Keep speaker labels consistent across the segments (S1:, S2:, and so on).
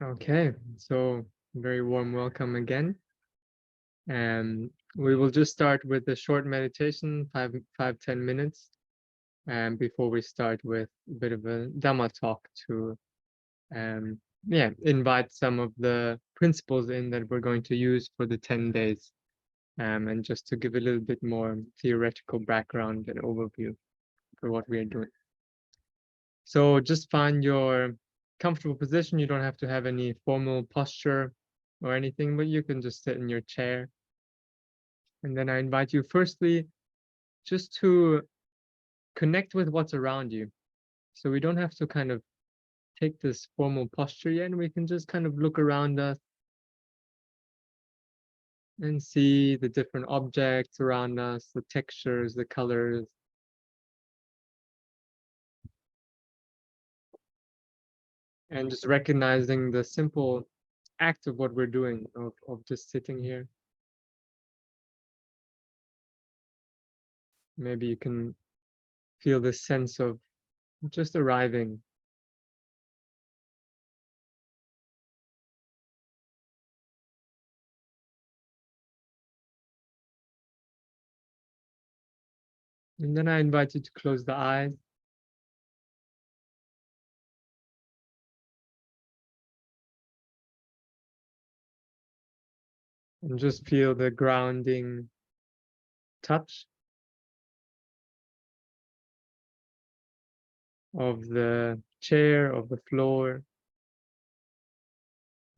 S1: Okay, so very warm welcome again. And we will just start with a short meditation, 10 minutes, and before we start with a bit of a Dhamma talk to invite some of the principles in that we're going to use for the 10 days. And just to give a little bit more theoretical background and overview for what we are doing. So just find your comfortable position. You don't have to have any formal posture or anything, but you can just sit in your chair. And then I invite you firstly just to connect with what's around you. So we don't have to kind of take this formal posture yet. We can just kind of look around us and see the different objects around us, the textures, the colors. And just recognizing the simple act of what we're doing, of just sitting here. Maybe you can feel this sense of just arriving. And then I invite you to close the eyes. And just feel the grounding touch of the chair, of the floor,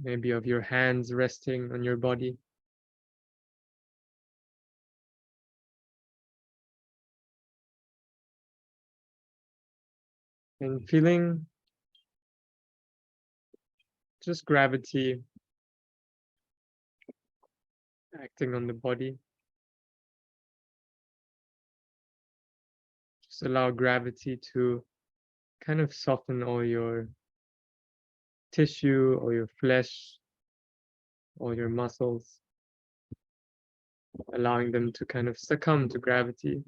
S1: maybe of your hands resting on your body. And feeling just gravity acting on the body. Just allow gravity to kind of soften all your tissue, all your flesh, all your muscles, allowing them to kind of succumb to gravity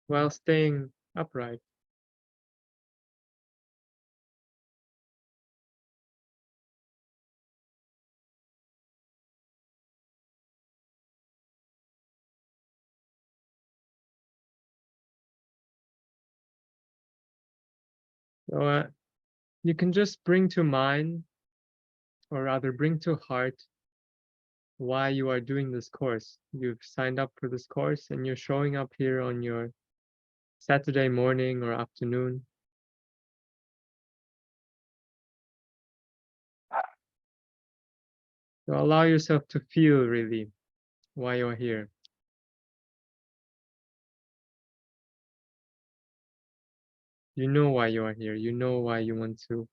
S1: while staying upright. So you can just bring to mind, or rather bring to heart, why you are doing this course. You've signed up for this course and you're showing up here on your Saturday morning or afternoon. So allow yourself to feel really why you're here. You know why you are here. You know why you want to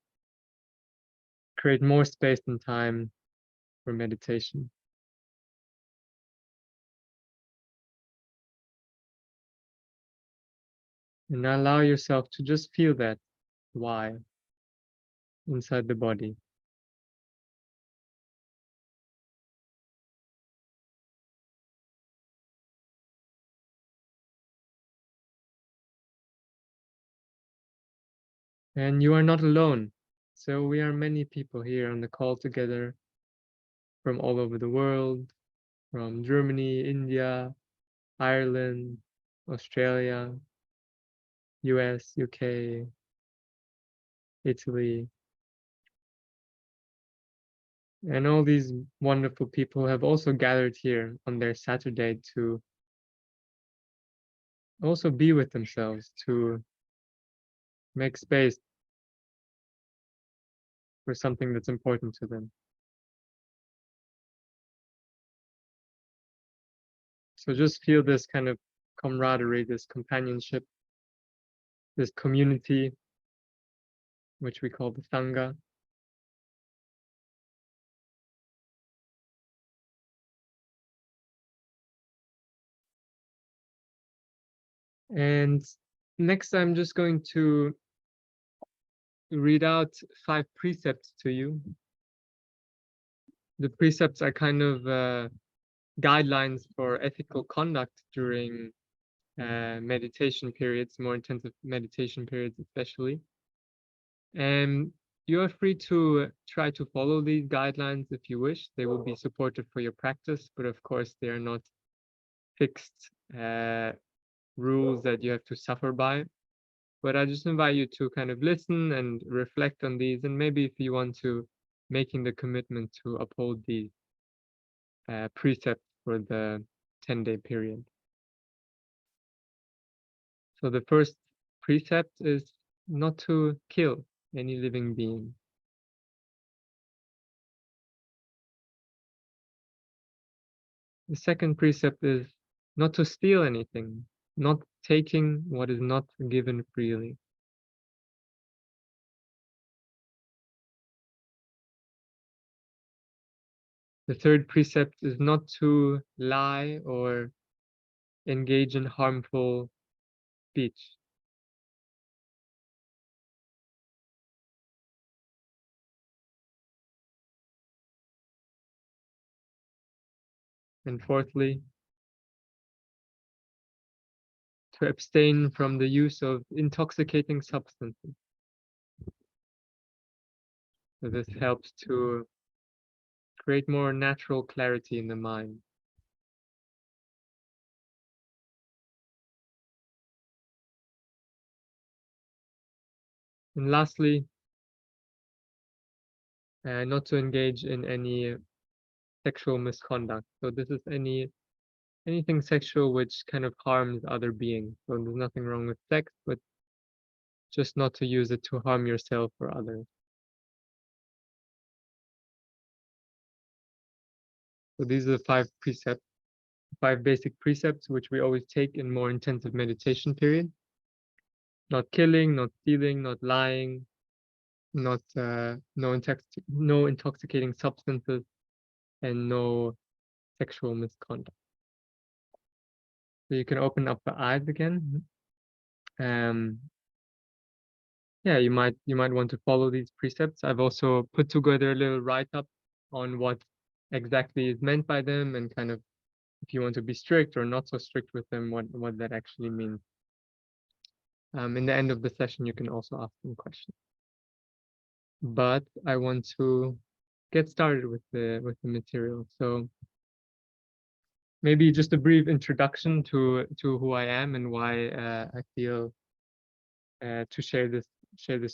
S1: create more space and time for meditation. And allow yourself to just feel that why inside the body. And you are not alone. So we are many people here on the call together from all over the world, from Germany, India, Ireland, Australia, US, UK, Italy. And all these wonderful people have also gathered here on their Saturday to also be with themselves, to make space for something that's important to them. So just feel this kind of camaraderie, this companionship, this community, which we call the Sangha. And next, I'm just going to read out 5 precepts to you. The precepts are kind of guidelines for ethical conduct during meditation periods, more intensive meditation periods especially. And You are free to try to follow these guidelines if you wish. They will be supportive for your practice, but of course they are not fixed rules that you have to suffer by. But I just invite you to kind of listen and reflect on these, and maybe if you want to making the commitment to uphold these precepts for the 10-day period. So the first precept is not to kill any living being. The second precept is not to steal anything, not taking what is not given freely. The third precept is not to lie or engage in harmful speech. And fourthly, to abstain from the use of intoxicating substances. So this helps to create more natural clarity in the mind. And lastly, not to engage in any sexual misconduct. So this is anything sexual which kind of harms other beings. So there's nothing wrong with sex, but just not to use it to harm yourself or others. So these are the five basic precepts, which we always take in more intensive meditation periods. Not killing, not stealing, not lying, not no intoxicating substances, and no sexual misconduct. So you can open up the eyes again. Yeah, you might want to follow these precepts. I've also put together a little write-up on what exactly is meant by them, and kind of if you want to be strict or not so strict with them, what that actually means. In the end of the session, you can also ask them questions. But I want to get started with the material. So maybe just a brief introduction to who I am and why I feel to share this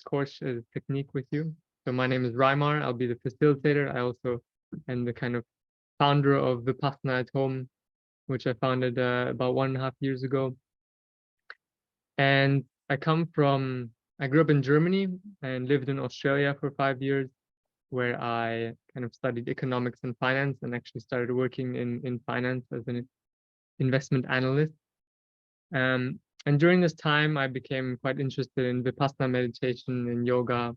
S1: course technique with you. So my name is Raimar. I'll be the facilitator. I also am the kind of founder of Vipassana at Home, which I founded about 1.5 years ago. And I grew up in Germany and lived in Australia for 5 years, where I kind of studied economics and finance, and actually started working in finance as an investment analyst. And during this time, I became quite interested in Vipassana meditation and yoga,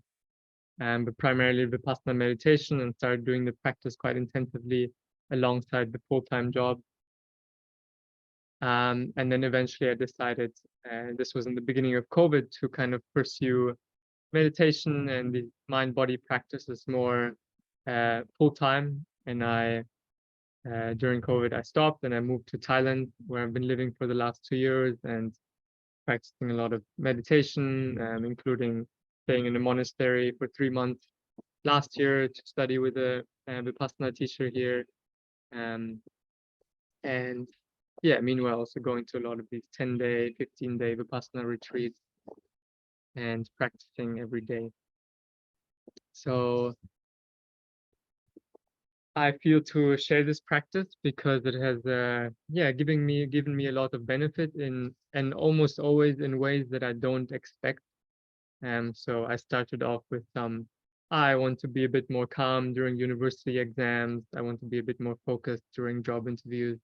S1: but primarily Vipassana meditation, and started doing the practice quite intensively alongside the full-time job. And then eventually I decided, and this was in the beginning of COVID, to kind of pursue meditation and the mind-body practices more full-time. And during COVID, I stopped and I moved to Thailand, where I've been living for the last 2 years and practicing a lot of meditation, including staying in a monastery for 3 months last year to study with a Vipassana teacher here. And yeah, meanwhile, also going to a lot of these 10-day, 15-day Vipassana retreats and practicing every day. So I feel to share this practice because it has, given me a lot of benefit and almost always in ways that I don't expect. So I started off with I want to be a bit more calm during university exams. I want to be a bit more focused during job interviews.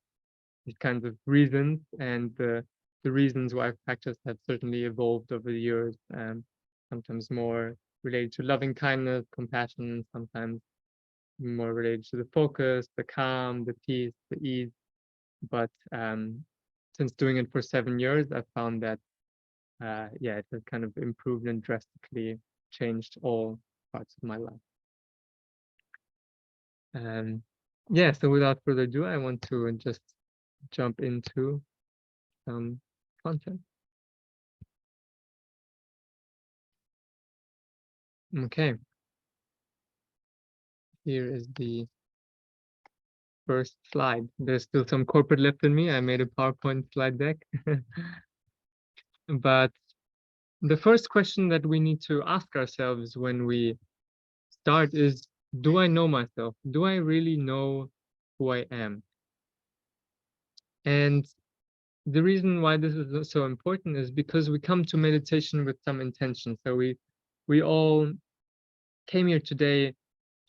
S1: These kinds of reasons, and the reasons why I've practiced have certainly evolved over the years. Sometimes more related to loving kindness, compassion, sometimes more related to the focus, the calm, the peace, the ease. But since doing it for 7 years, I found that it has kind of improved and drastically changed all parts of my life. So without further ado, I want to just jump into some content. Okay, here is the first slide. There's still some corporate left in me. I made a PowerPoint slide deck. But the first question that we need to ask ourselves when we start is, do I know myself? Do I really know who I am? And the reason why this is so important is because we come to meditation with some intention. So we all came here today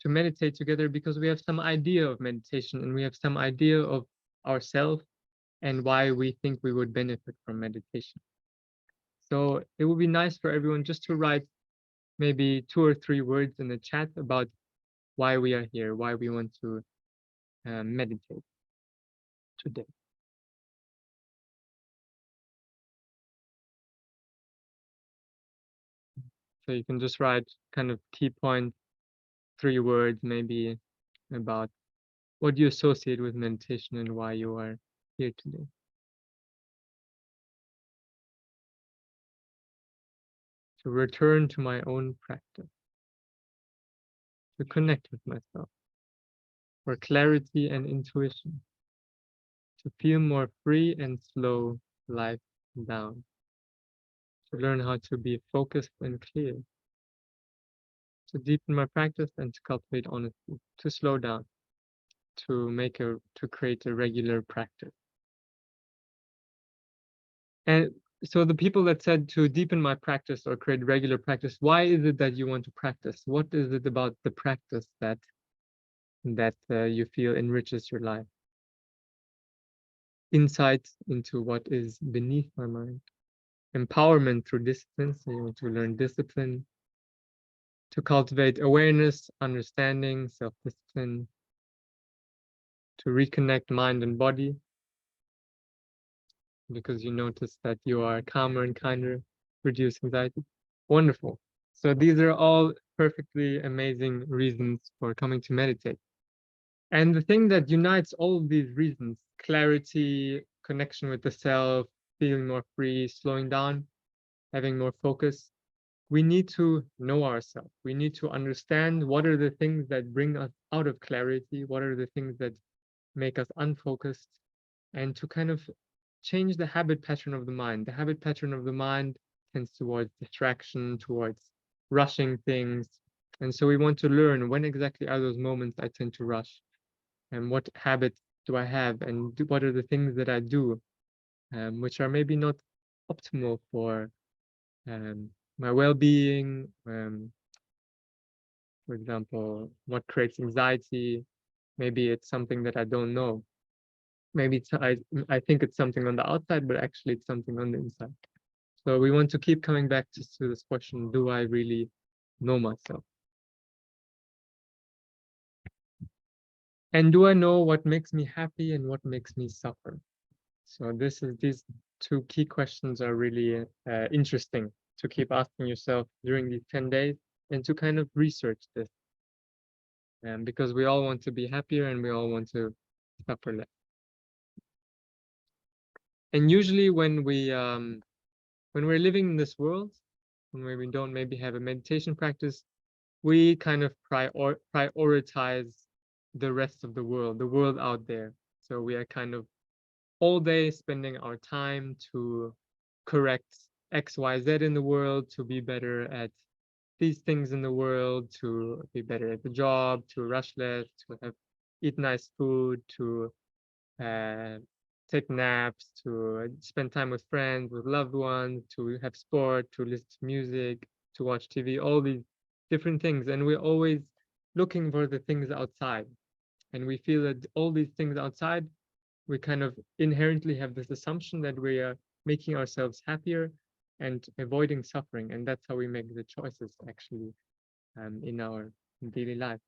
S1: to meditate together because we have some idea of meditation and we have some idea of ourselves and why we think we would benefit from meditation. So it would be nice for everyone just to write maybe 2 or 3 words in the chat about why we are here, why we want to meditate today. So you can just write kind of key points, 3 words maybe about what you associate with meditation and why you are here today. To return to my own practice, to connect with myself, for clarity and intuition, to feel more free and slow life down, to learn how to be focused and clear, to deepen my practice and to cultivate honesty, to slow down, to create a regular practice. And so the people that said to deepen my practice or create regular practice, why is it that you want to practice? What is it about the practice that you feel enriches your life? Insights into what is beneath my mind. Empowerment through discipline, so you want to learn discipline, to cultivate awareness, understanding, self-discipline, to reconnect mind and body, because you notice that you are calmer and kinder, reduce anxiety. Wonderful. So these are all perfectly amazing reasons for coming to meditate. And the thing that unites all of these reasons, clarity, connection with the self, feeling more free, slowing down, having more focus, we need to know ourselves. We need to understand what are the things that bring us out of clarity, what are the things that make us unfocused, and to kind of change the habit pattern of the mind. The habit pattern of the mind tends towards distraction, towards rushing things. And so we want to learn when exactly are those moments I tend to rush, and what habits do I have, and what are the things that I do, which are maybe not optimal for my well-being. For example, what creates anxiety? Maybe it's something that I don't know. Maybe I think it's something on the outside, but actually it's something on the inside. So we want to keep coming back to this question, do I really know myself? And do I know what makes me happy and what makes me suffer? So these 2 key questions are really interesting to keep asking yourself during these 10 days and to kind of research this. Because we all want to be happier and we all want to suffer less. And usually when we're living in this world, when we don't maybe have a meditation practice, we kind of prioritize the rest of the world out there. So we are kind of all day spending our time to correct X, Y, Z in the world, to be better at these things in the world, to be better at the job, to rush less, to eat nice food, to take naps, to spend time with friends, with loved ones, to have sport, to listen to music, to watch TV, all these different things. And we're always looking for the things outside. And we feel that all these things outside, we kind of inherently have this assumption that we are making ourselves happier and avoiding suffering. And that's how we make the choices actually in our daily life.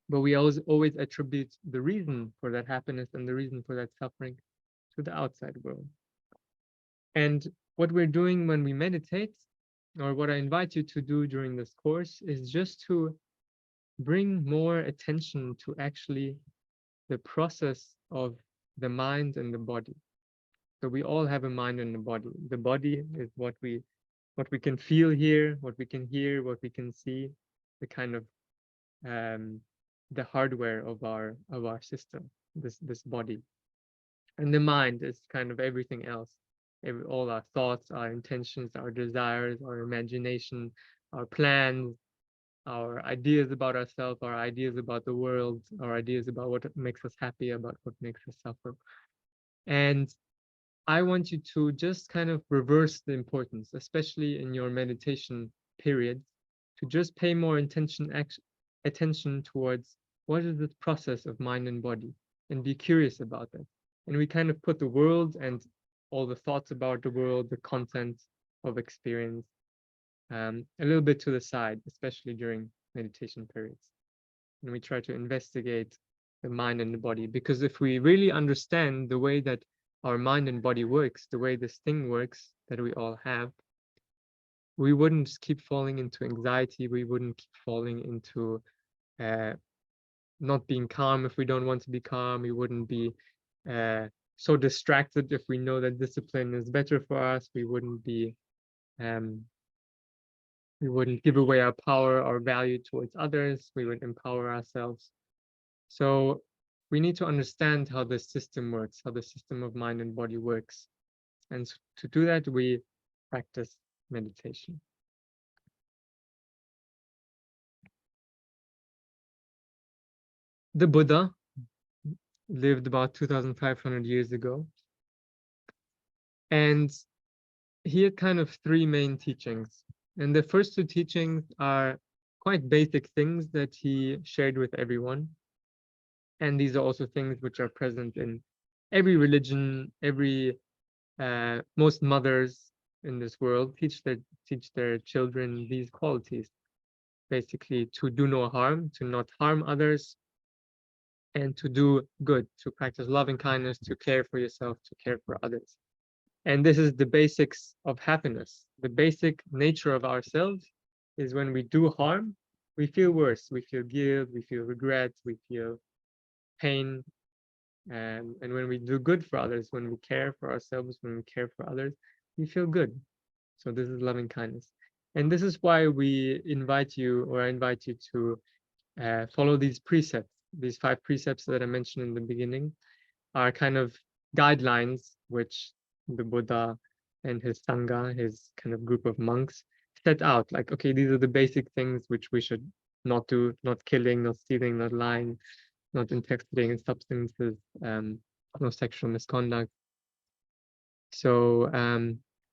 S1: But we always attribute the reason for that happiness and the reason for that suffering to the outside world. And what we're doing when we meditate, or what I invite you to do during this course, is just to bring more attention to actually the process of the mind and the body. So we all have a mind and a body. The body is what we can feel here, what we can hear, what we can see, the kind of the hardware of our system, this body. And the mind is kind of everything else. All our thoughts, our intentions, our desires, our imagination, our plans, our ideas about ourselves, our ideas about the world, our ideas about what makes us happy, about what makes us suffer. And I want you to just kind of reverse the importance, especially in your meditation period, to just pay more attention towards what is this process of mind and body, and be curious about that. And we kind of put the world and all the thoughts about the world, the content of experience, a little bit to the side, especially during meditation periods. And we try to investigate the mind and the body, because if we really understand the way that our mind and body works, the way this thing works that we all have, we wouldn't keep falling into anxiety. We wouldn't keep falling into not being calm if we don't want to be calm. We wouldn't be so distracted if we know that discipline is better for us. We wouldn't be we wouldn't give away our power or value towards others. We would empower ourselves. So we need to understand how the system works, how the system of mind and body works. And to do that, we practice meditation. The Buddha lived about 2,500 years ago. And he had kind of three main teachings. And the first two teachings are quite basic things that he shared with everyone. And these are also things which are present in every religion. Most mothers in this world teach their children these qualities, basically to do no harm, to not harm others, and to do good, to practice loving kindness, to care for yourself, to care for others. And this is the basics of happiness. The basic nature of ourselves is when we do harm, we feel worse. We feel guilt, we feel regret, we feel pain. And when we do good for others, when we care for ourselves, when we care for others, we feel good. So this is loving kindness. And this is why we invite you, or I invite you to follow these precepts. These 5 precepts that I mentioned in the beginning are kind of guidelines which the Buddha and his Sangha, his kind of group of monks, set out. Like, okay, these are the basic things which we should not do: not killing, not stealing, not lying, not intoxicating substances, no sexual misconduct. So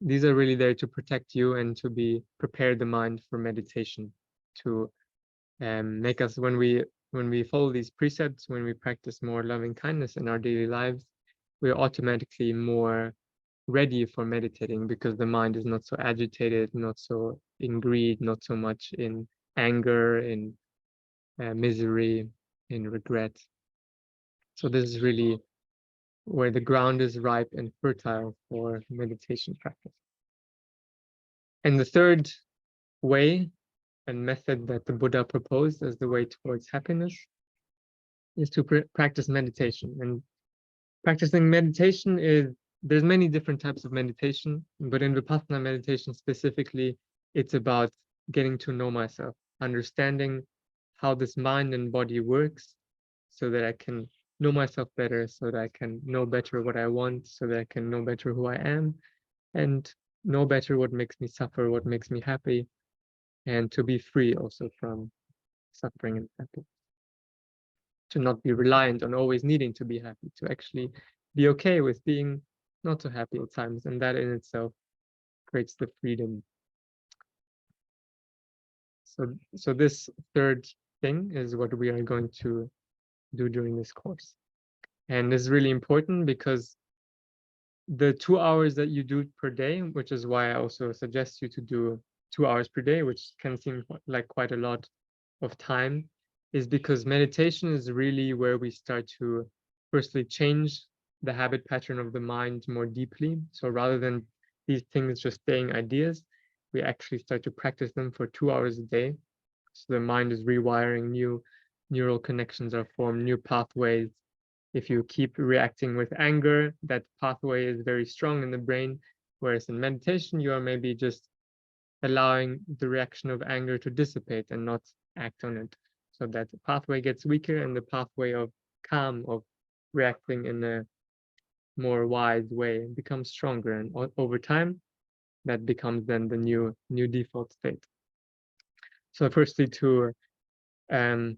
S1: these are really there to protect you and to prepare the mind for meditation, to make us, when we follow these precepts, when we practice more loving kindness in our daily lives, we're automatically more ready for meditating, because the mind is not so agitated, not so in greed, not so much in anger, in misery, in regret. So this is really where the ground is ripe and fertile for meditation practice. And the third way and method that the Buddha proposed as the way towards happiness is to practice meditation. And practicing meditation there's many different types of meditation, but in Vipassana meditation specifically, it's about getting to know myself, understanding how this mind and body works, so that I can know myself better, so that I can know better what I want, so that I can know better who I am, and know better what makes me suffer, what makes me happy, and to be free also from suffering and happy. To not be reliant on always needing to be happy, to actually be okay with being not so happy at times, and that in itself creates the freedom. So this third thing is what we are going to do during this course. And this is really important, because the 2 hours that you do per day, which is why I also suggest you to do 2 hours per day, which can seem like quite a lot of time, is because meditation is really where we start to firstly change the habit pattern of the mind more deeply. So rather than these things just staying ideas, we actually start to practice them for 2 hours a day. So the mind is rewiring, new neural connections are formed, new pathways. If you keep reacting with anger, that pathway is very strong in the brain, whereas in meditation, you are maybe just allowing the reaction of anger to dissipate and not act on it. so that the pathway gets weaker and the pathway of calm, of reacting in a more wise way, becomes stronger. And over time, that becomes then the new default state. So firstly, to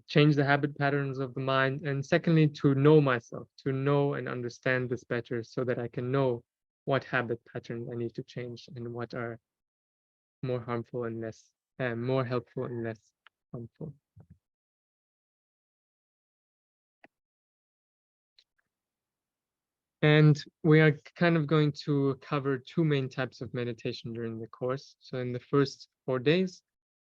S1: change the habit patterns of the mind, and secondly, to know myself, to know and understand this better, so that I can know what habit patterns I need to change and what are more harmful and less, more helpful and less harmful. And we are kind of going to cover two main types of meditation during the course. So in the first 4 days,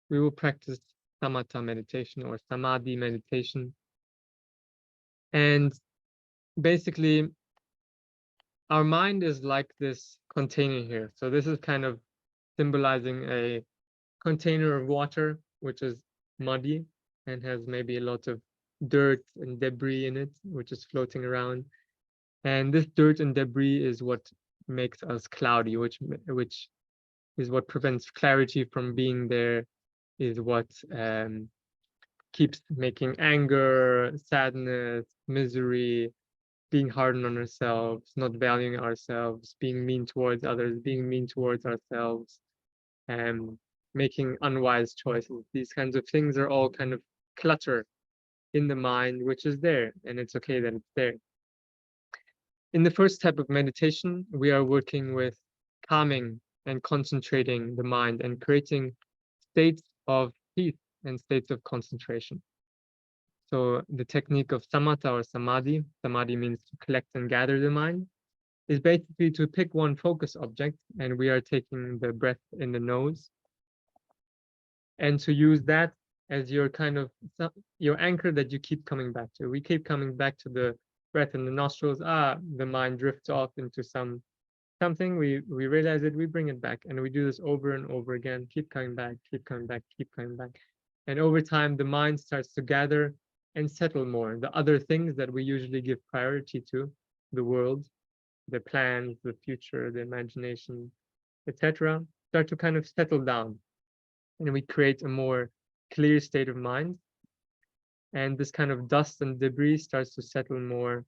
S1: we will practice samatha meditation or samadhi meditation. And basically, our mind is like this container here. So this is kind of symbolizing a container of water, which is muddy and has maybe a lot of dirt and debris in it, which is floating around. And this dirt and debris is what makes us cloudy, which is what prevents clarity from being there, is what keeps making anger, sadness, misery, being hard on ourselves, not valuing ourselves, being mean towards others, being mean towards ourselves, and making unwise choices. These kinds of things are all kind of clutter in the mind, which is there, and it's okay that it's there. In the first type of meditation, we are working with calming and concentrating the mind and creating states of peace and states of concentration. So the technique of samatha or samadhi, samadhi means to collect and gather the mind, is basically to pick one focus object, and we are taking the breath in the nose, and to use that as your kind of your anchor that you keep coming back to. We keep coming back to the breath in the nostrils. The mind drifts off into something. We realize it, we bring it back, and we do this over and over again. Keep coming back, keep coming back, keep coming back. And over time, the mind starts to gather and settle more. The other things that we usually give priority to, the world, the plans, the future, the imagination, etc., start to kind of settle down. And we create a more clear state of mind. And this kind of dust and debris starts to settle more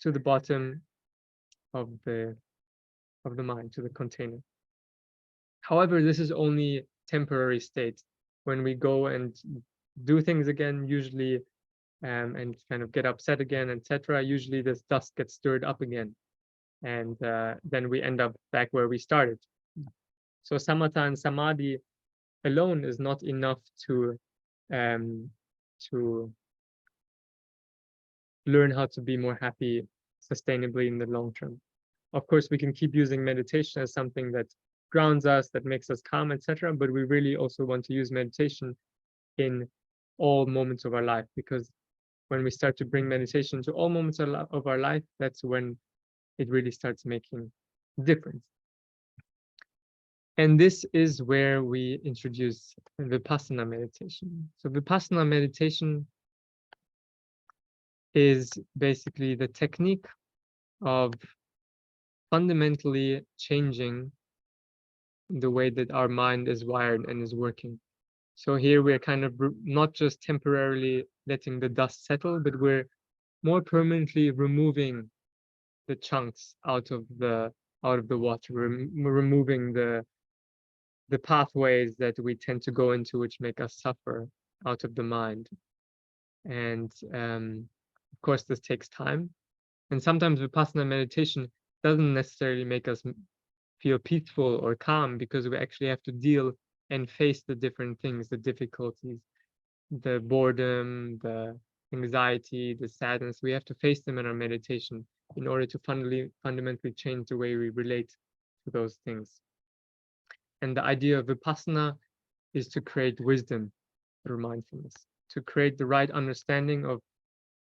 S1: to the bottom of the mind, to the container. However, this is only temporary state. When we go and do things again, usually, and kind of get upset again, etc., usually this dust gets stirred up again. And then we end up back where we started. So samatha and samadhi alone is not enough to learn how to be more happy sustainably in the long term. Of course, we can keep using meditation as something that grounds us, that makes us calm, etc. But we really also want to use meditation in all moments of our life, because when we start to bring meditation to all moments of our life, that's when it really starts making a difference. And this is where we introduce Vipassana meditation. So Vipassana meditation is basically the technique of fundamentally changing the way that our mind is wired and is working. So here we're kind of not just temporarily letting the dust settle, but we're more permanently removing the chunks out of the water, removing the pathways that we tend to go into, which make us suffer, out of the mind. And of course, this takes time. And sometimes Vipassana meditation doesn't necessarily make us feel peaceful or calm, because we actually have to deal and face the different things, the difficulties, the boredom, the anxiety, the sadness. We have to face them in our meditation in order to fundamentally change the way we relate to those things. And the idea of Vipassana is to create wisdom through mindfulness, to create the right understanding of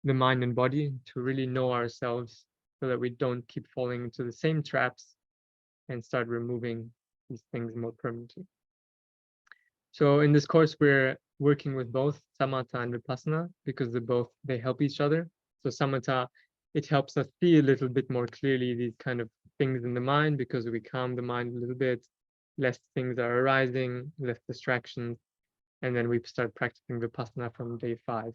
S1: the mind and body, to really know ourselves so that we don't keep falling into the same traps and start removing these things more permanently. So in this course, we're working with both samatha and vipassana, because they help each other. So samatha, it helps us see a little bit more clearly these kind of things in the mind, because we calm the mind a little bit, less things are arising, less distractions. and then we start practicing Vipassana from day 5,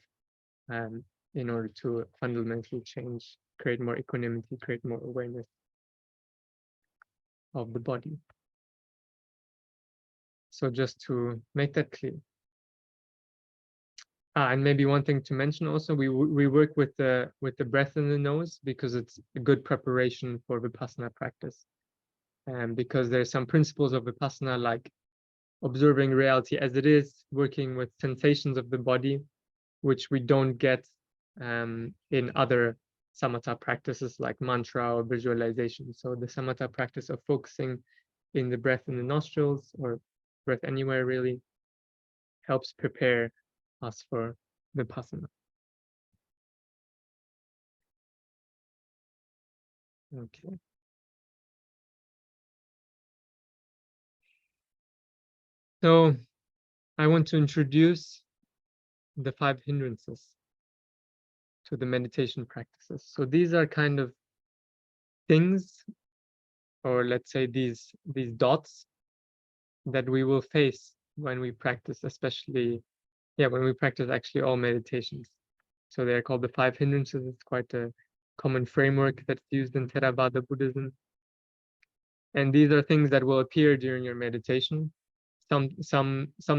S1: in order to fundamentally change, create more equanimity, create more awareness of the body. So just to make that clear. And maybe one thing to mention also, we work with the breath in the nose because it's a good preparation for Vipassana practice. Because there's some principles of Vipassana, like observing reality as it is, working with sensations of the body, which we don't get in other samatha practices like mantra or visualization. So the samatha practice of focusing in the breath in the nostrils, or breath anywhere really, helps prepare us for Vipassana. Okay. So I want to introduce the 5 hindrances to the meditation practices. So these are kind of things, or let's say these dots that we will face when we practice, especially, when we practice actually all meditations. So they're called the 5 hindrances. It's quite a common framework that's used in Theravada Buddhism. And these are things that will appear during your meditation. Some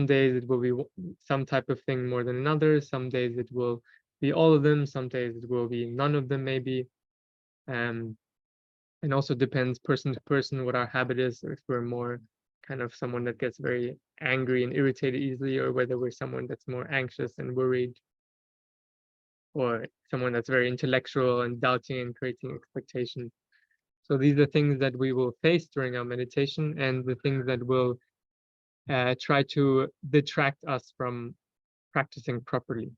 S1: days it will be some type of thing more than another. Some days it will be all of them. Some days it will be none of them, maybe. And also depends person to person what our habit is. If we're more kind of someone that gets very angry and irritated easily, or whether we're someone that's more anxious and worried, or someone that's very intellectual and doubting and creating expectations. So these are things that we will face during our meditation, and the things that will try to detract us from practicing properly.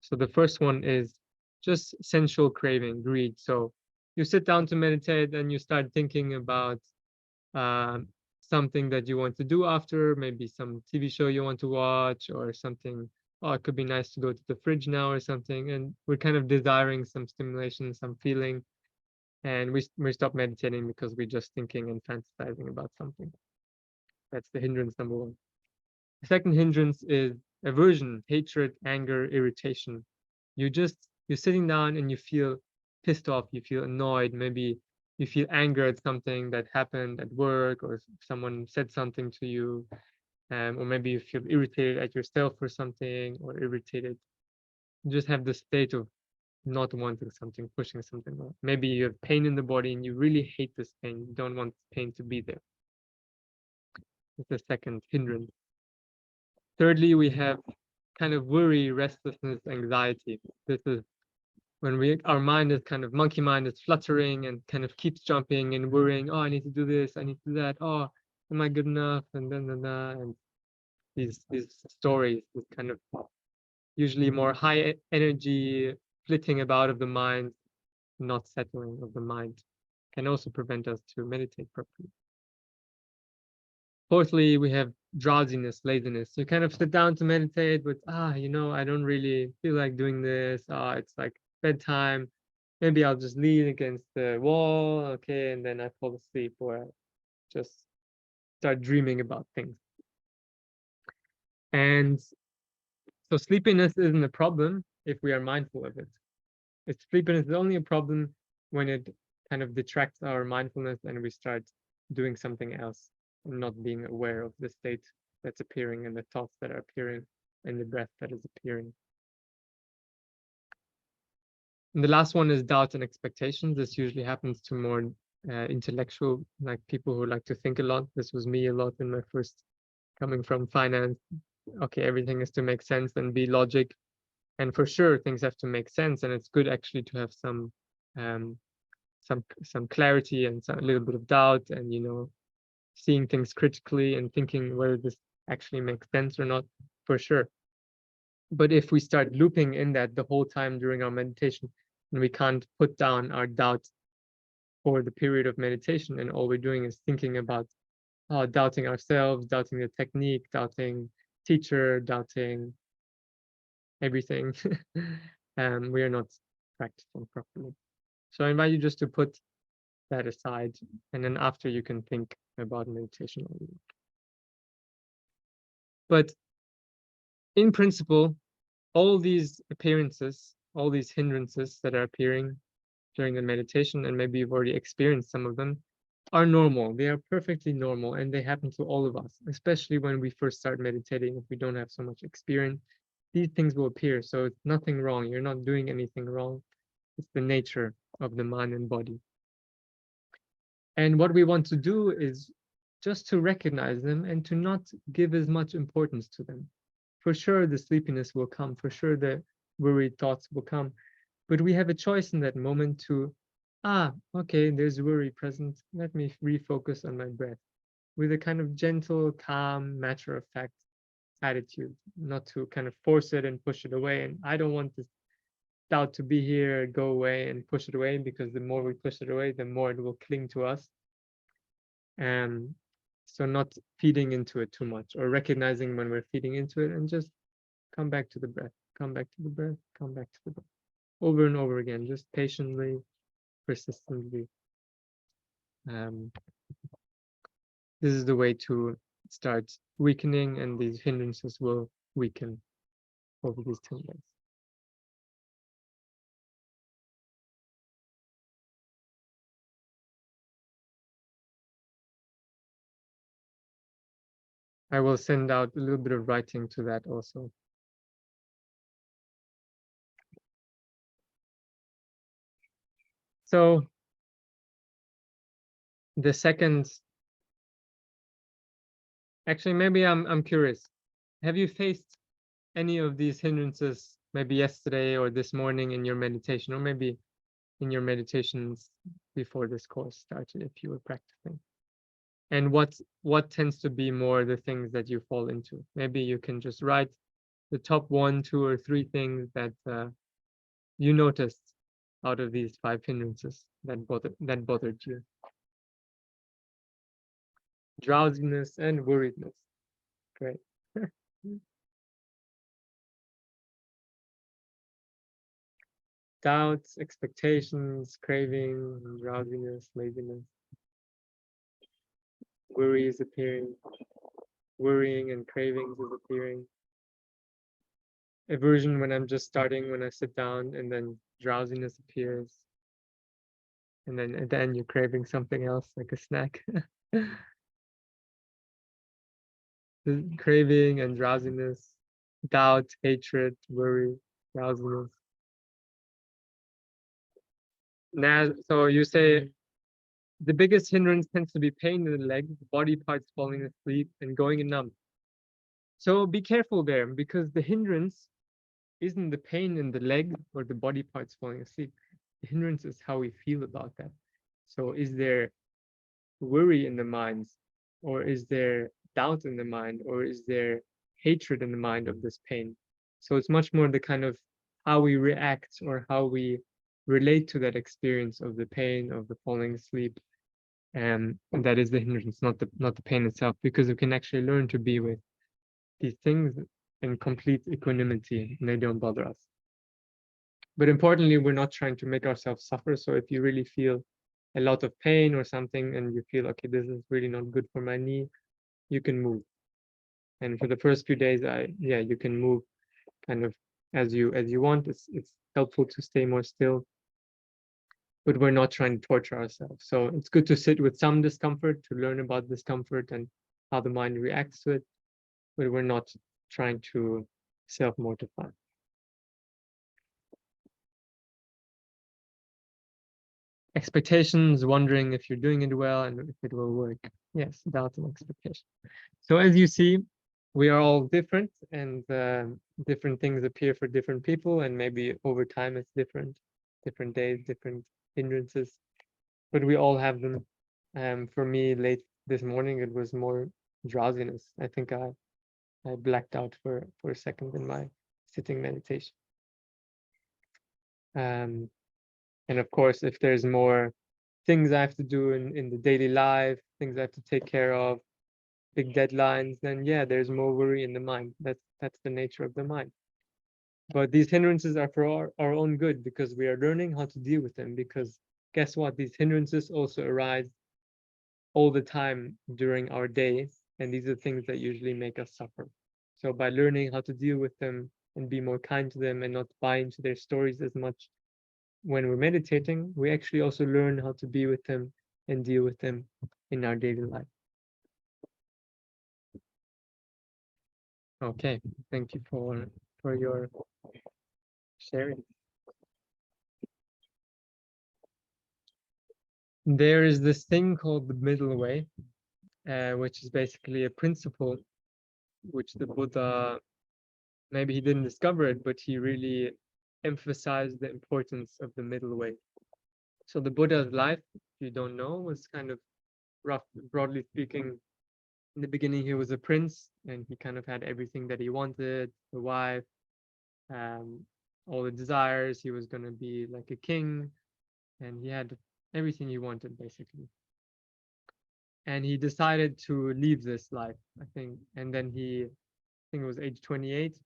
S1: So the first one is just sensual craving, greed. So you sit down to meditate and you start thinking about something that you want to do after, maybe some TV show you want to watch, or something. Oh, it could be nice to go to the fridge now or something. And we're kind of desiring some stimulation, some feeling. And we stop meditating because we're just thinking and fantasizing about something. That's the hindrance number 1. The second hindrance is aversion, hatred, anger, irritation. You're sitting down and you feel pissed off, you feel annoyed, maybe you feel anger at something that happened at work, or someone said something to you, or maybe you feel irritated at yourself for something, or irritated. You just have the state of not wanting something, pushing something on. Maybe you have pain in the body and you really hate this pain. You don't want pain to be there. It's the second hindrance. Thirdly, we have kind of worry, restlessness, anxiety. This is when our mind is kind of, monkey mind is fluttering and kind of keeps jumping and worrying. Oh, I need to do this, I need to do that. Oh, am I good enough? And then and these stories, this kind of usually more high energy flitting about of the mind, not settling of the mind, can also prevent us to meditate properly. Fourthly, we have drowsiness, laziness. You kind of sit down to meditate, but I don't really feel like doing this. It's like bedtime. Maybe I'll just lean against the wall, okay, and then I fall asleep, or I just start dreaming about things. And so sleepiness isn't a problem if we are mindful of it. Sleepiness is only a problem when it kind of detracts our mindfulness and we start doing something else, and not being aware of the state that's appearing and the thoughts that are appearing and the breath that is appearing. And the last one is doubt and expectations. This usually happens to more intellectual, like people who like to think a lot. This was me a lot in my first, coming from finance. Okay, everything is to make sense and be logic. And for sure, things have to make sense. And it's good actually to have some clarity and a little bit of doubt, and seeing things critically and thinking whether this actually makes sense or not, for sure. But if we start looping in that the whole time during our meditation, and we can't put down our doubt for the period of meditation, and all we're doing is thinking about doubting ourselves, doubting the technique, doubting teacher, doubting everything, we are not practicing properly. So I invite you just to put that aside, and then after you can think about meditation. But in principle, all these appearances, all these hindrances that are appearing during the meditation, and maybe you've already experienced some of them, are normal. They are perfectly normal, and they happen to all of us, especially when we first start meditating. If we don't have so much experience, these things will appear. So it's nothing wrong. You're not doing anything wrong. It's the nature of the mind and body. And what we want to do is just to recognize them and to not give as much importance to them. For sure, the sleepiness will come. For sure, the worried thoughts will come. But we have a choice in that moment to, okay, there's worry present. Let me refocus on my breath with a kind of gentle, calm, matter-of-fact attitude, not to kind of force it and push it away. And I don't want this doubt to be here, go away and push it away, because the more we push it away, the more it will cling to us. And so not feeding into it too much, or recognizing when we're feeding into it, and just come back to the breath, come back to the breath, come back to the breath, over and over again, just patiently, persistently. This is the way to start weakening, and these hindrances will weaken over these 10 days. I will send out a little bit of writing to that also. So the second, actually, maybe I'm curious. Have you faced any of these hindrances maybe yesterday or this morning in your meditation, or maybe in your meditations before this course started, if you were practicing? And what tends to be more the things that you fall into? Maybe you can just write the top 1, 2, or 3 things that you noticed out of these 5 hindrances that bothered you. Drowsiness and worriedness. Great. Doubts, expectations, craving, drowsiness, laziness. Worry is appearing. Worrying and cravings is appearing. Aversion when I'm just starting, when I sit down, and then drowsiness appears. And then at the end, you're craving something else, like a snack. The craving and drowsiness, doubt, hatred, worry, drowsiness. Now, so you say the biggest hindrance tends to be pain in the leg, body parts falling asleep, and going numb. So be careful there, because the hindrance isn't the pain in the leg or the body parts falling asleep. The hindrance is how we feel about that. So is there worry in the mind, or is there doubt in the mind, or is there hatred in the mind of this pain? So it's much more the kind of how we react or how we relate to that experience of the pain, of the falling asleep. And that is the hindrance, not the pain itself, because we can actually learn to be with these things in complete equanimity, and they don't bother us. But importantly, we're not trying to make ourselves suffer. So if you really feel a lot of pain or something, and you feel, okay, this is really not good for my knee, you can move. And for the first few days, you can move kind of as you want. It's helpful to stay more still, but we're not trying to torture ourselves. So it's good to sit with some discomfort, to learn about discomfort and how the mind reacts to it, but we're not trying to self-mortify. Expectations, wondering if you're doing it well and if it will work. Yes, doubt and expectation. So as you see, we are all different, and different things appear for different people, and maybe over time it's different days, different hindrances, but we all have them. For me, late this morning, it was more drowsiness. I think I blacked out for a second in my sitting meditation. And of course, if there's more things I have to do in the daily life, things I have to take care of, big deadlines, then yeah, there's more worry in the mind. That's the nature of the mind. But these hindrances are for our own good, because we are learning how to deal with them. Because guess what? These hindrances also arise all the time during our day, and these are things that usually make us suffer. So by learning how to deal with them and be more kind to them and not buy into their stories as much when we're meditating, we actually also learn how to be with them and deal with them in our daily life. Okay, thank you for your sharing. There is this thing called the middle way, which is basically a principle which the Buddha, maybe he didn't discover it, but he really emphasized the importance of the middle way. So the Buddha's life, if you don't know, was kind of rough, broadly speaking. In the beginning, he was a prince, and he kind of had everything that he wanted, the wife, all the desires. He was going to be like a king, and he had everything he wanted, basically. And he decided to leave this life, I think. And then I think it was age 28,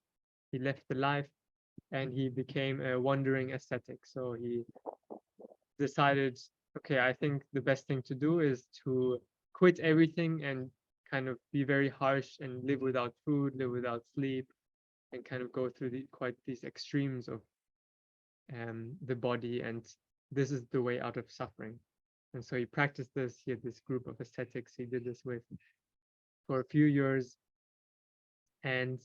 S1: he left the life and he became a wandering ascetic. So he decided, okay, I think the best thing to do is to quit everything and kind of be very harsh and live without food, live without sleep, and kind of go through quite these extremes of the body. And this is the way out of suffering. And so he practiced this. He had this group of ascetics he did this with for a few years. And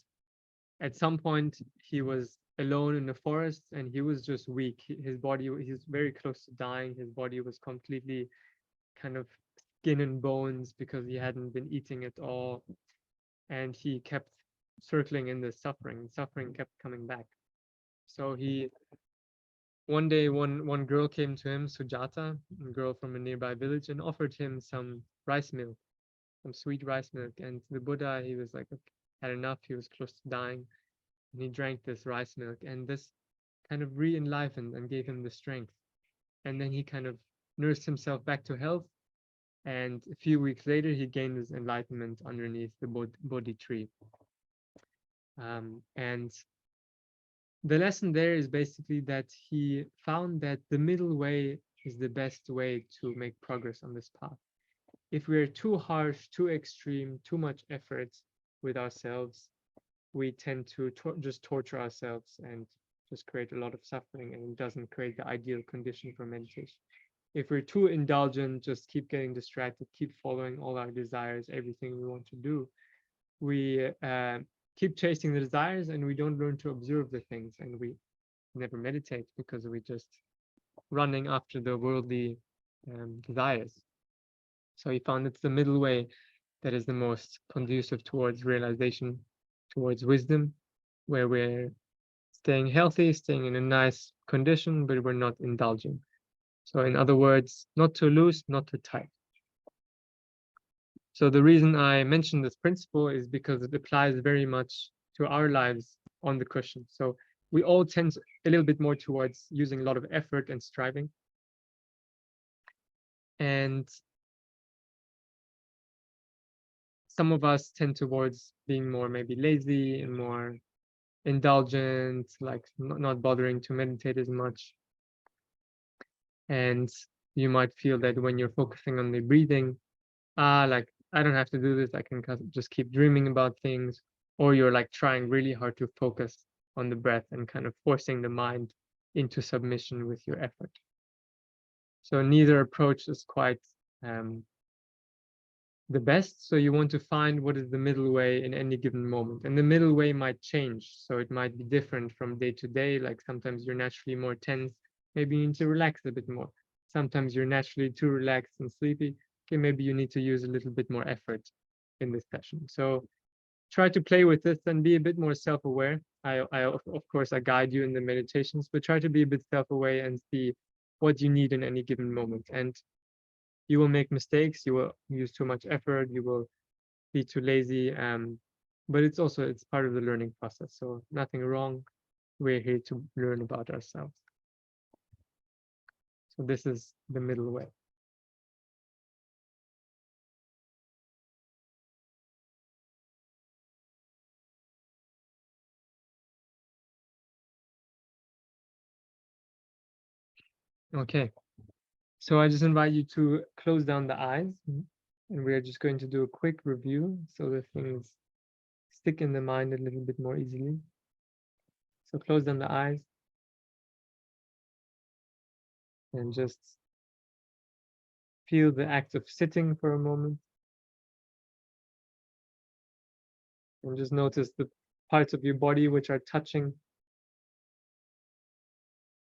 S1: at some point, he was alone in the forest and he was just weak. His body, he was very close to dying. His body was completely kind of skin and bones because he hadn't been eating at all. And he kept circling in the suffering. Suffering kept coming back. So one day, one girl came to him, Sujata, a girl from a nearby village, and offered him some rice milk, some sweet rice milk. And the Buddha, he was like, had enough. He was close to dying. And he drank this rice milk, and this kind of re-enlivened and gave him the strength. And then he kind of nursed himself back to health. And a few weeks later, he gained his enlightenment underneath the Bodhi tree. And the lesson there is basically that he found that the middle way is the best way to make progress on this path. If we're too harsh, too extreme, too much effort with ourselves, we tend to just torture ourselves and just create a lot of suffering, and it doesn't create the ideal condition for meditation. If we're too indulgent, just keep getting distracted, keep following all our desires, everything we want to do, we keep chasing the desires and we don't learn to observe the things, and we never meditate because we're just running after the worldly desires. So he found it's the middle way that is the most conducive towards realization, towards wisdom, where we're staying healthy, staying in a nice condition, but we're not indulging. So in other words, not too loose, not too tight. So the reason I mentioned this principle is because it applies very much to our lives on the cushion. So we all tend a little bit more towards using a lot of effort and striving. And some of us tend towards being more maybe lazy and more indulgent, like not bothering to meditate as much. And you might feel that when you're focusing on the breathing, like I don't have to do this, I can just keep dreaming about things. Or you're like trying really hard to focus on the breath and kind of forcing the mind into submission with your effort. So neither approach is quite the best. So you want to find what is the middle way in any given moment. And the middle way might change. So it might be different from day to day. Like sometimes you're naturally more tense. Maybe you need to relax a bit more. Sometimes you're naturally too relaxed and sleepy. Okay, maybe you need to use a little bit more effort in this session. So try to play with this and be a bit more self-aware. Of course, I guide you in the meditations, but try to be a bit self-aware and see what you need in any given moment. And you will make mistakes, you will use too much effort, you will be too lazy, but it's part of the learning process. So nothing wrong. We're here to learn about ourselves. So this is the middle way. Okay, so I just invite you to close down the eyes, and we are just going to do a quick review so the things stick in the mind a little bit more easily. So close down the eyes and just feel the act of sitting for a moment. And just notice the parts of your body which are touching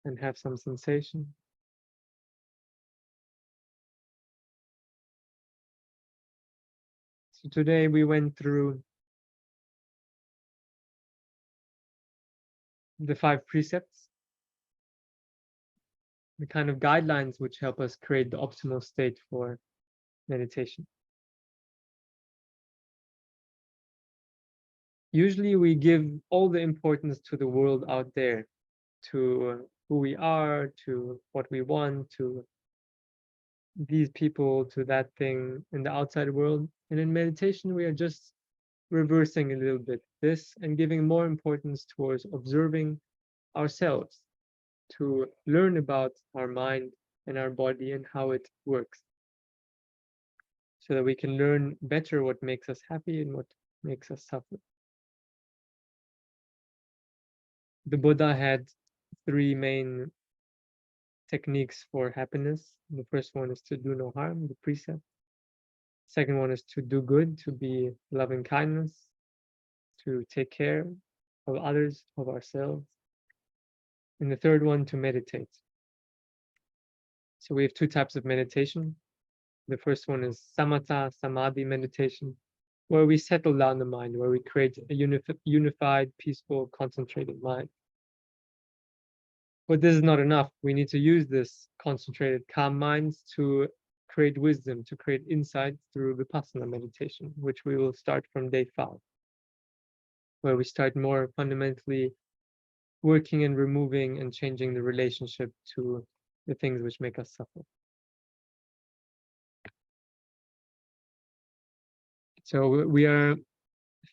S1: and have some sensation. So today we went through the 5 precepts, the kind of guidelines which help us create the optimal state for meditation. Usually we give all the importance to the world out there, to who we are, to what we want, to these people, to that thing in the outside world. And in meditation, we are just reversing a little bit this and giving more importance towards observing ourselves, to learn about our mind and our body and how it works, so that we can learn better what makes us happy and what makes us suffer. The Buddha had 3 main techniques for happiness. The first one is to do no harm, the precept. Second one is to do good, to be loving kindness, to take care of others, of ourselves. And the third one, to meditate. So we have 2 types of meditation. The first one is samatha, samadhi meditation, where we settle down the mind, where we create a unified, peaceful, concentrated mind. But this is not enough. We need to use this concentrated, calm minds to create wisdom, to create insight through Vipassana meditation, which we will start from day 5, where we start more fundamentally working and removing and changing the relationship to the things which make us suffer. So we are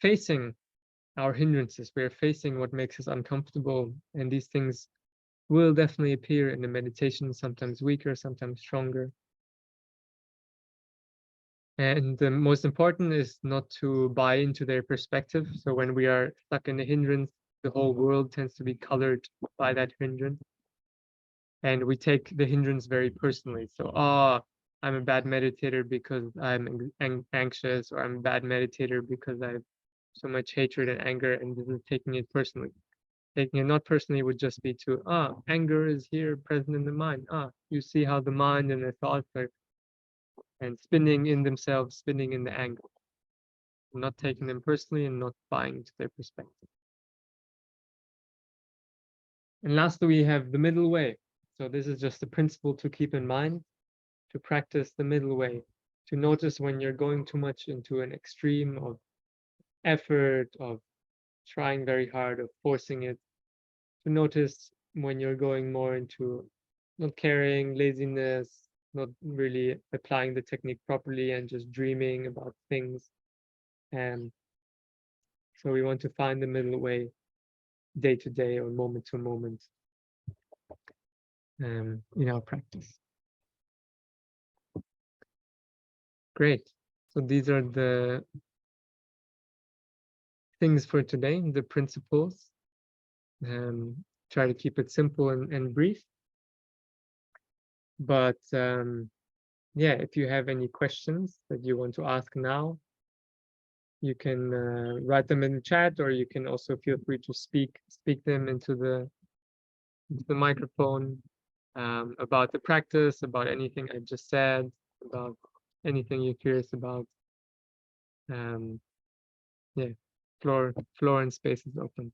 S1: facing our hindrances, we are facing what makes us uncomfortable, and these things will definitely appear in the meditation, sometimes weaker, sometimes stronger. And the most important is not to buy into their perspective. So when we are stuck in the hindrance, the whole world tends to be colored by that hindrance. And we take the hindrance very personally. So, I'm a bad meditator because I'm anxious, or I'm a bad meditator because I have so much hatred and anger, and this is taking it personally. Taking it not personally would just be to, anger is here present in the mind. You see how the mind and the thoughts are and spinning in themselves, spinning in the anger. Not taking them personally and not buying into their perspective. And lastly, we have the middle way. So this is just a principle to keep in mind, to practice the middle way, to notice when you're going too much into an extreme of effort, of trying very hard, of forcing it, to notice when you're going more into not caring, laziness, not really applying the technique properly and just dreaming about things. And so we want to find the middle way, day to day or moment to moment, in our practice. Great. So these are the things for today, the principles. Try to keep it simple and brief. But yeah, if you have any questions that you want to ask now, you can write them in the chat, or you can also feel free to speak them into the microphone, about the practice, about anything I just said, about anything you're curious about. Yeah, floor and space is open.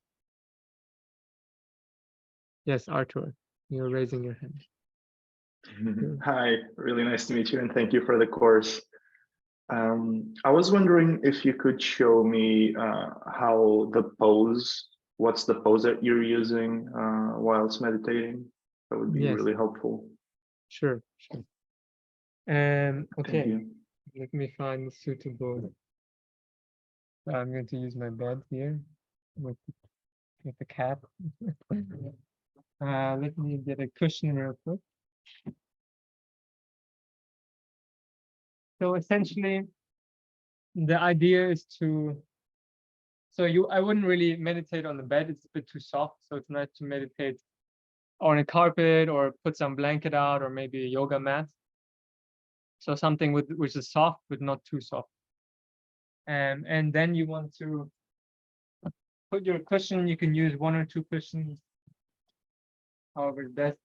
S1: Yes, Artur, you're raising your hand.
S2: Hi, really nice to meet you, and thank you for the course. I was wondering if you could show me how the pose, what's the pose that you're using whilst meditating? That would be really helpful.
S1: Sure.
S2: Thank
S1: Okay,
S2: you.
S1: let me find the suitable. I'm going to use my bed here with the cap. Let me get a cushion real quick. So essentially, the idea is to So I wouldn't really meditate on the bed. It's a bit too soft. So it's nice to meditate on a carpet or put some blanket out or maybe a yoga mat. So something which is soft, but not too soft. And then you want to put your cushion. You can use 1 or 2 cushions, however best.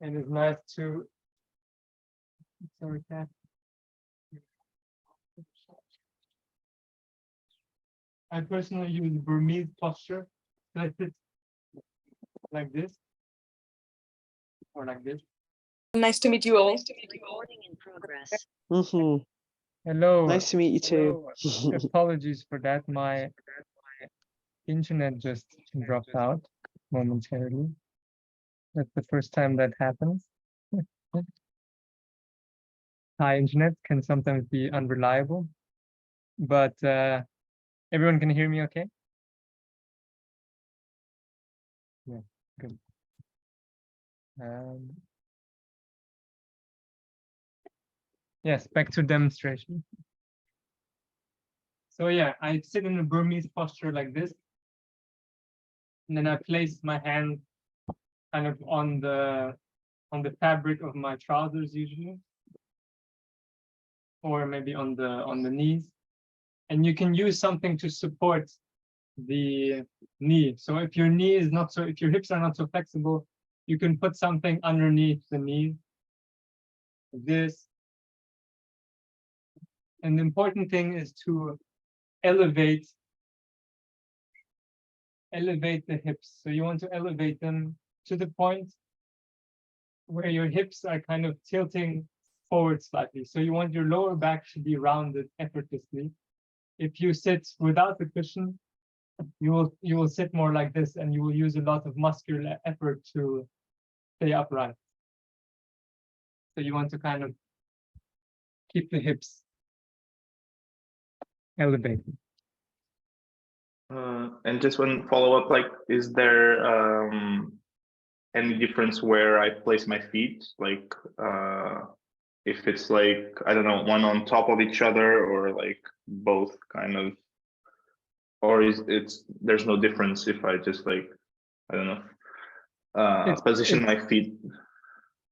S1: And it's nice to, sorry, cat. I personally use Burmese posture. So I sit like this or like this.
S3: Nice to meet you all.
S4: Recording in progress.
S5: Mhm.
S1: Hello.
S5: Nice to meet you too.
S1: Apologies for that. My internet just dropped out momentarily. That's the first time that happens. High internet can sometimes be unreliable, but everyone can hear me okay? Yeah, good. Yes, back to demonstration. So yeah, I sit in a Burmese posture like this. And then I place my hand kind of on the fabric of my trousers usually. Or maybe on the knees. And you can use something to support the knee. So if your knee is not so, if your hips are not so flexible, you can put something underneath the knee. This. And the important thing is to elevate the hips. So you want to elevate them to the point where your hips are kind of tilting forward slightly. So you want your lower back to be rounded effortlessly. If you sit without the cushion, you will sit more like this, and you will use a lot of muscular effort to stay upright. So you want to kind of keep the hips elevated.
S2: And just one follow-up, like, is there any difference where I place my feet? Like, if it's like, I don't know, one on top of each other, or like both kind of, or there's no difference if I just like, I don't know, position my feet?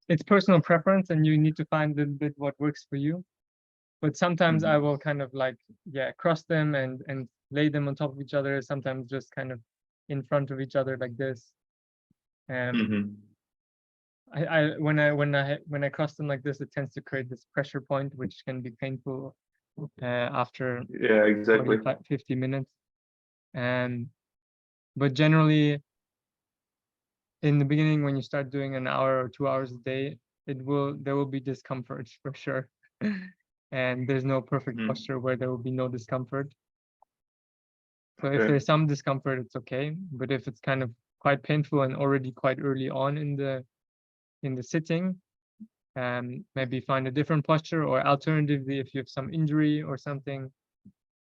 S1: It's personal preference, and you need to find a bit what works for you. But sometimes I will kind of like, cross them and lay them on top of each other. Sometimes just kind of in front of each other like this. When I cross them like this, it tends to create this pressure point, which can be painful after 50 minutes. But generally, in the beginning, when you start doing an hour or 2 hours a day, there will be discomfort for sure. And there's no perfect posture where there will be no discomfort. So if there's some discomfort, it's okay. But if it's kind of quite painful and already quite early on in the sitting, maybe find a different posture, or alternatively, if you have some injury or something,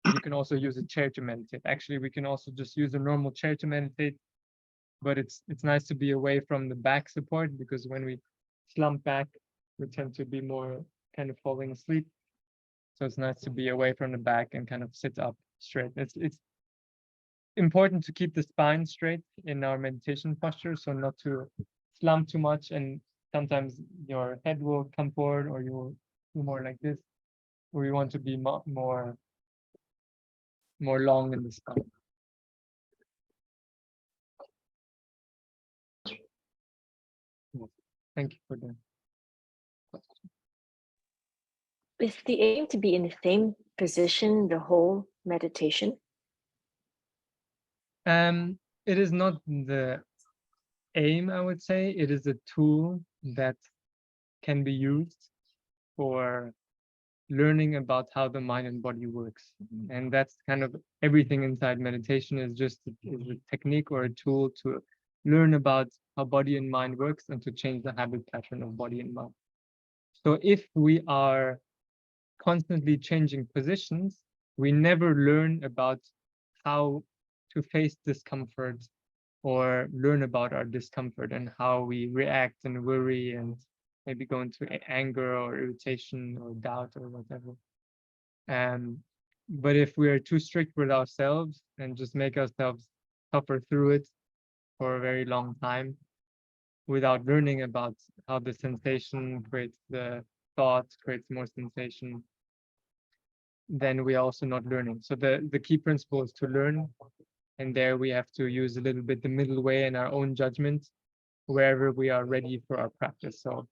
S1: you can also use a chair to meditate. Actually, we can also just use a normal chair to meditate, but it's nice to be away from the back support, because when we slump back, we tend to be more kind of falling asleep. So it's nice to be away from the back and kind of sit up straight. It's important to keep the spine straight in our meditation posture, so not to slump too much, and sometimes your head will come forward, or you will do more like this, or you want to be more long in the spine. Thank you for that.
S4: Is the aim to be in the same position the whole meditation?
S1: It is not the aim, I would say. It is a tool that can be used for learning about how the mind and body works. And that's kind of everything inside meditation, is just a technique or a tool to learn about how body and mind works, and to change the habit pattern of body and mind. So if we are constantly changing positions, we never learn about how to face discomfort, or learn about our discomfort and how we react and worry and maybe go into anger or irritation or doubt or whatever. But if we are too strict with ourselves and just make ourselves suffer through it for a very long time without learning about how the sensation creates the thought, creates more sensation, then we are also not learning. So the key principle is to learn. And there we have to use a little bit the middle way in our own judgment, wherever we are ready for our practice. So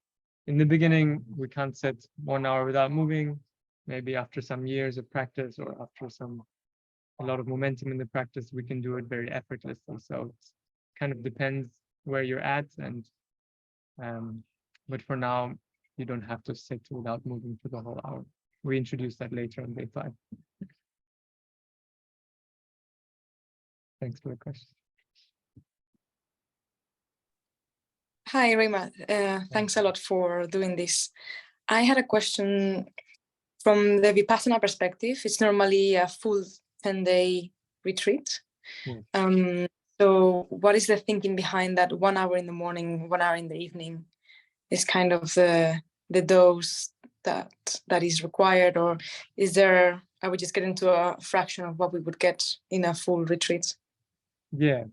S1: in the beginning, we can't sit 1 hour without moving. Maybe after some years of practice or after a lot of momentum in the practice, we can do it very effortlessly. So it kind of depends where you're at. And but for now, you don't have to sit without moving for the whole hour. We introduce that later on day 5. Thanks for the question.
S3: Hi, Rima. Thanks a lot for doing this. I had a question from the Vipassana perspective. It's normally a full 10-day retreat.
S1: Yes.
S3: So what is the thinking behind that 1 hour in the morning, 1 hour in the evening is kind of the dose that is required, or are we just getting to a fraction of what we would get in a full retreat?
S1: Yeah.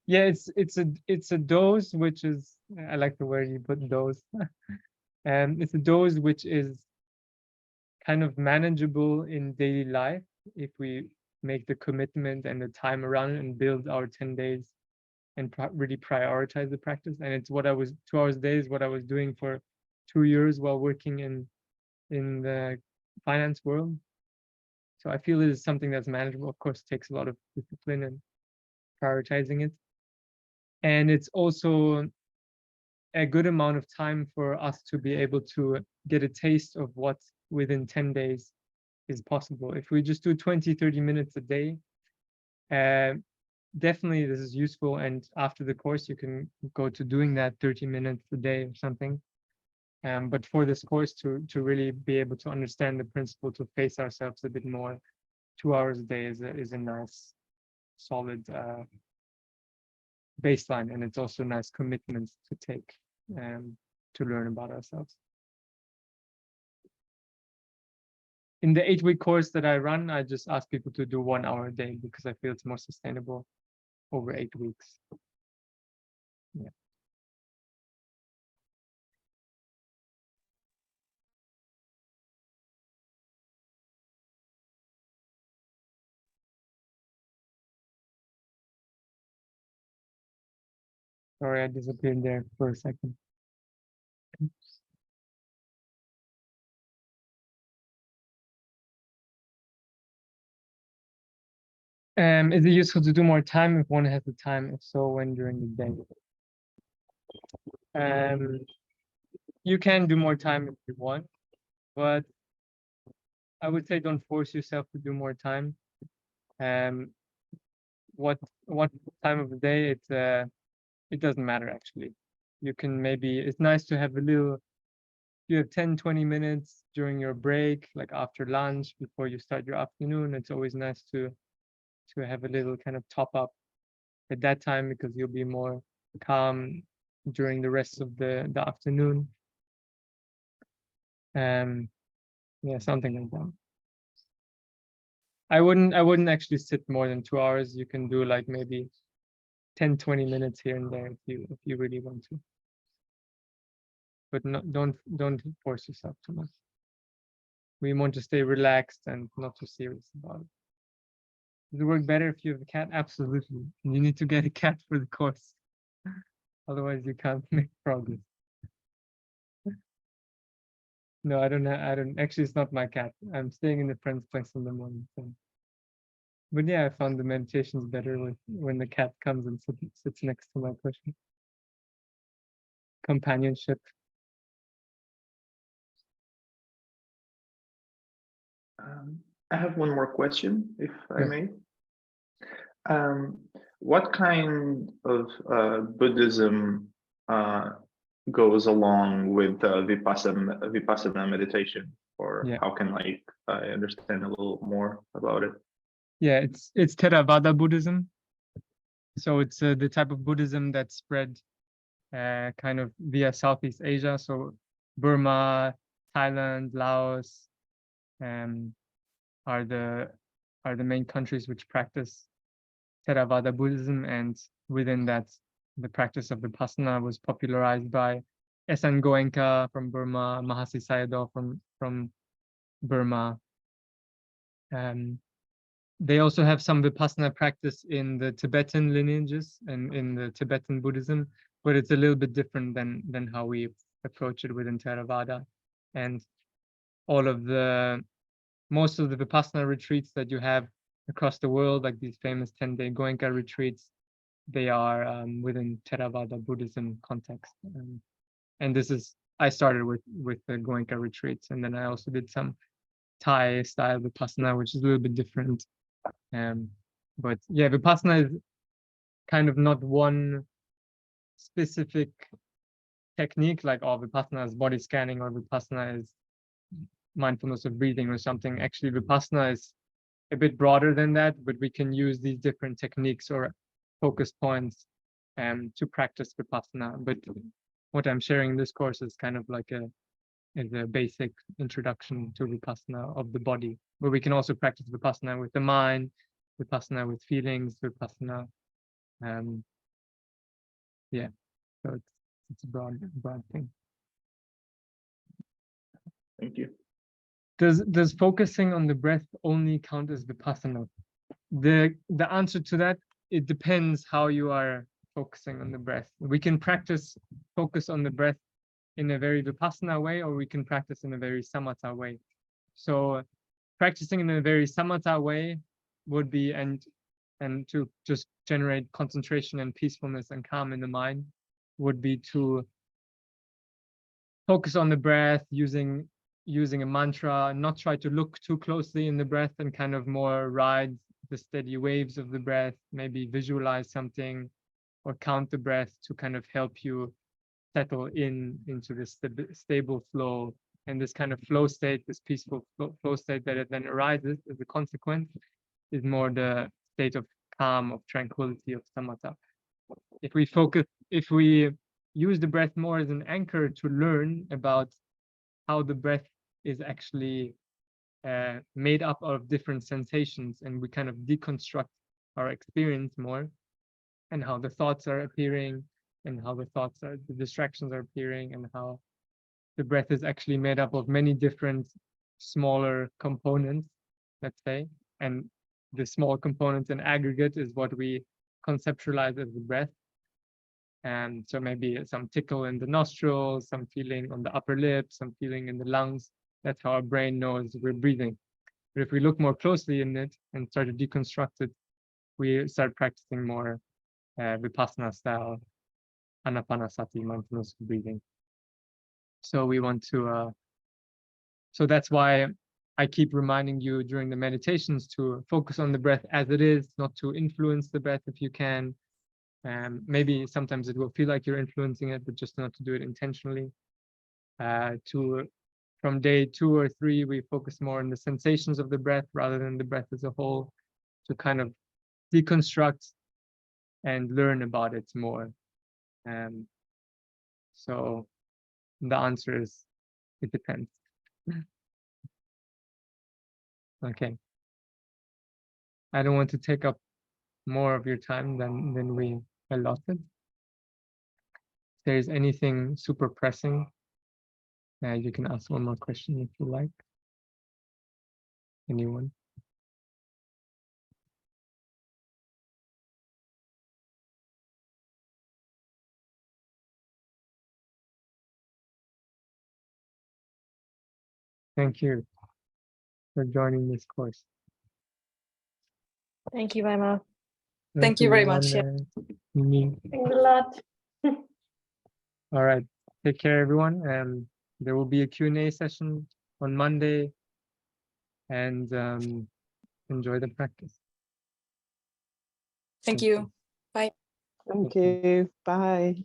S1: It's a dose which is, I like the word you put, dose. And it's a dose which is kind of manageable in daily life if we make the commitment and the time around it and build our 10 days and really prioritize the practice. And it's what I was 2 hours a day is what I was doing for 2 years while working in the finance world. So I feel it is something that's manageable. Of course, it takes a lot of discipline and prioritizing it. And it's also a good amount of time for us to be able to get a taste of what within 10 days is possible. If we just do 20-30 minutes a day, definitely this is useful. And after the course, you can go to doing that 30 minutes a day or something. But for this course to really be able to understand the principle, to face ourselves a bit more, 2 hours a day is a nice, solid baseline, and it's also a nice commitment to take to learn about ourselves. In the 8-week course that I run, I just ask people to do 1 hour a day because I feel it's more sustainable over 8 weeks. Yeah. Sorry, I disappeared there for a second. Is it useful to do more time if one has the time? If so, when during the day? You can do more time if you want, but I would say don't force yourself to do more time. What time of the day? It doesn't matter actually. You can maybe, it's nice to have a little, you have 10-20 minutes during your break, like after lunch, before you start your afternoon. It's always nice to have a little kind of top up at that time because you'll be more calm during the rest of the afternoon. Yeah, something like that. I wouldn't actually sit more than 2 hours. You can do like maybe 10-20 minutes here and there if you really want to. But don't force yourself too much. We want to stay relaxed and not too serious about it. Does it work better if you have a cat? Absolutely. You need to get a cat for the course. Otherwise you can't make progress. No, I don't actually, it's not my cat. I'm staying in the friend's place in the morning. So. But yeah, I found the meditations better when the cat comes and sits next to my cushion. Companionship.
S2: I have one more question, if I
S1: Yeah.
S2: may. What kind of Buddhism goes along with Vipassana meditation, or
S1: Yeah.
S2: how can I understand a little more about it?
S1: Yeah, it's Theravada Buddhism. So it's the type of Buddhism that spread kind of via Southeast Asia. So Burma, Thailand, Laos are the are the main countries which practice Theravada Buddhism, and within that, the practice of Vipassana was popularized by S.N. Goenka from Burma, Mahasi Sayadaw from Burma. They also have some Vipassana practice in the Tibetan lineages and in the Tibetan Buddhism, but it's a little bit different than how we approach it within Theravada. And most of the Vipassana retreats that you have across the world, like these famous 10-day Goenka retreats, they are within Theravada Buddhism context. And I started with the Goenka retreats, and then I also did some Thai style Vipassana, which is a little bit different. But yeah, Vipassana is kind of not one specific technique, like Vipassana is body scanning or Vipassana is mindfulness of breathing or something. Actually, Vipassana is a bit broader than that, but we can use these different techniques or focus points to practice Vipassana. But what I'm sharing in this course is kind of like a basic introduction to Vipassana of the body, but we can also practice Vipassana with the mind, Vipassana with feelings, Vipassana. Yeah, so it's a broad thing.
S2: Thank you.
S1: Does focusing on the breath only count as Vipassana? The answer to that, it depends how you are focusing on the breath. We can practice focus on the breath in a very Vipassana way, or we can practice in a very samatha way. So practicing in a very samatha way would be, and to just generate concentration and peacefulness and calm in the mind, would be to focus on the breath using a mantra, not try to look too closely in the breath, and kind of more ride the steady waves of the breath, maybe visualize something or count the breath to kind of help you settle into this stable flow, and this kind of flow state, this peaceful flow state that it then arises as a consequence, is more the state of calm, of tranquility, of samatha. If we use the breath more as an anchor to learn about how the breath is actually made up of different sensations, and we kind of deconstruct our experience more, and how the thoughts are appearing, and how the distractions are appearing, and how the breath is actually made up of many different smaller components, let's say, and the small components in aggregate is what we conceptualize as the breath. And so maybe some tickle in the nostrils, some feeling on the upper lip, some feeling in the lungs. That's how our brain knows we're breathing. But if we look more closely in it and start to deconstruct it, we start practicing more Vipassana style Anapanasati, mindfulness of breathing. So we want to, so that's why I keep reminding you during the meditations to focus on the breath as it is, not to influence the breath if you can. Maybe sometimes it will feel like you're influencing it, but just not to do it intentionally. From day 2 or 3, we focus more on the sensations of the breath rather than the breath as a whole, to kind of deconstruct and learn about it more. So the answer is, it depends. Okay. I don't want to take up more of your time than we allotted. If there's anything super pressing, you can ask one more question if you like. Anyone? Thank you for joining this course.
S4: Thank you, Vaima.
S3: Thank you very much.
S1: Mimi.
S4: Thanks a lot.
S1: All right. Take care, everyone. There will be a Q&A session on Monday, and enjoy the practice.
S3: Thank you. Bye.
S5: Thank you. Bye.